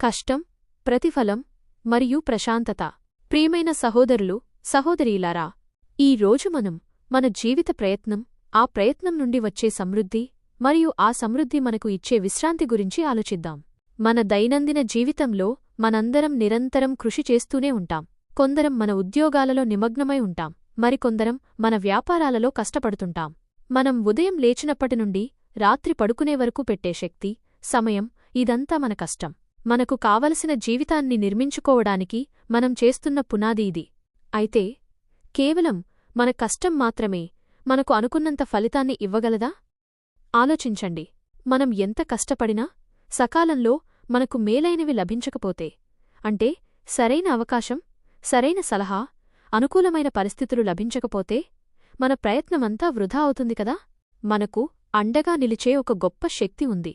కష్టం, ప్రతిఫలం మరియు ప్రశాంతత. ప్రియమైన సహోదరులు, సహోదరీలారా, ఈ రోజు మనం మన జీవిత ప్రయత్నం, ఆ ప్రయత్నం నుండి వచ్చే సమృద్ధి మరియు ఆ సమృద్ధి మనకు ఇచ్చే విశ్రాంతి గురించి ఆలోచిద్దాం. మన దైనందిన జీవితంలో మనందరం నిరంతరం కృషి చేస్తూనే ఉంటాం. కొందరం మన ఉద్యోగాలలో నిమగ్నమై ఉంటాం, మరికొందరం మన వ్యాపారాలలో కష్టపడుతుంటాం. మనం ఉదయం లేచినప్పటినుండి రాత్రి పడుకునే వరకు పెట్టే శక్తి, సమయం, ఇదంతా మన కష్టం. మనకు కావలసిన జీవితాన్ని నిర్మించుకోవడానికి మనం చేస్తున్న పునాది ఇది. అయితే కేవలం మన కష్టం మాత్రమే మనకు అనుకున్నంత ఫలితాన్ని ఇవ్వగలదా? ఆలోచించండి. మనం ఎంత కష్టపడినా సకాలంలో మనకు మేలైనవి లభించకపోతే, అంటే సరైన అవకాశం, సరైన సలహా, అనుకూలమైన పరిస్థితులు లభించకపోతే మన ప్రయత్నమంతా వృధా అవుతుంది కదా? మనకు అండగా నిలిచే ఒక గొప్ప శక్తి ఉంది.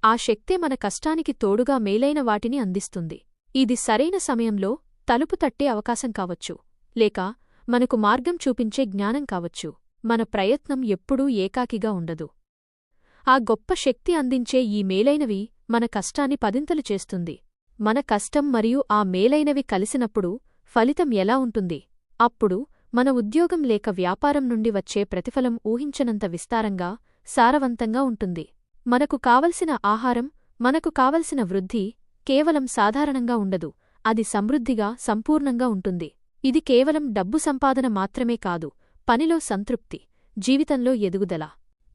ఆ శక్తే మన కష్టానికి తోడుగా మేలైన వాటిని అందిస్తుంది. ఇది సరైన సమయంలో తలుపు తట్టే అవకాశం కావచ్చు, లేక మనకు మార్గం చూపించే జ్ఞానం కావచ్చు. మన ప్రయత్నం ఎప్పుడూ ఏకాకిగా ఉండదు. ఆ గొప్ప శక్తి అందించే ఈ మేలైనవి మన కష్టాన్ని పదింతలు చేస్తుంది. మన కష్టం మరియు ఆ మేలైనవి కలిసినప్పుడు ఫలితం ఎలా ఉంటుంది? అప్పుడు మన ఉద్యోగం లేక వ్యాపారం నుండి వచ్చే ప్రతిఫలం ఊహించనంత విస్తారంగా, సారవంతంగా ఉంటుంది. మనకు కావలసిన ఆహారం, మనకు కావలసిన వృద్ధి కేవలం సాధారణంగా ఉండదు, అది సమృద్ధిగా, సంపూర్ణంగా ఉంటుంది. ఇది కేవలం డబ్బు సంపాదన మాత్రమే కాదు, పనిలో సంతృప్తి, జీవితంలో ఎదుగుదల.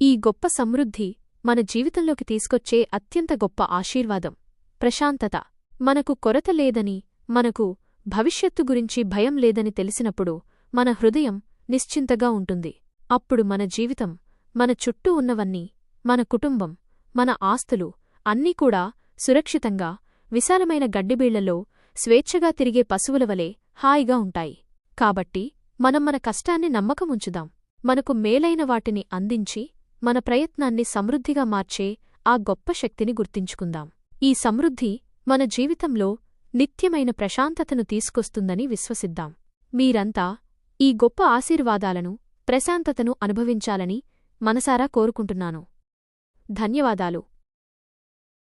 ఈ గొప్ప సమృద్ధి మన జీవితంలోకి తీసుకొచ్చే అత్యంత గొప్ప ఆశీర్వాదం. ప్రశాంతత. మనకు కొరత లేదని, మనకు భవిష్యత్తు గురించి భయం లేదని తెలిసినప్పుడు మన హృదయం నిశ్చింతగా ఉంటుంది. అప్పుడు మన జీవితం, మన చుట్టూ ఉన్నవన్నీ, మన కుటుంబం, మన ఆస్తులు అన్నీ కూడా సురక్షితంగా, విశాలమైన గడ్డిబీళ్లలో స్వేచ్ఛగా తిరిగే పశువులవలే హాయిగా ఉంటాయి. కాబట్టి మనం మన కష్టాన్ని నమ్మకముంచుదాం. మనకు మేలైన వాటిని అందించి మన ప్రయత్నాన్ని సమృద్ధిగా మార్చే ఆ గొప్ప శక్తిని గుర్తించుకుందాం. ఈ సమృద్ధి మన జీవితంలో నిత్యమైన ప్రశాంతతను తీసుకొస్తుందని విశ్వసిద్దాం. మీరంతా ఈ గొప్ప ఆశీర్వాదాలను, ప్రశాంతతను అనుభవించాలని మనసారా కోరుకుంటున్నాను. ధన్యవాదాలు.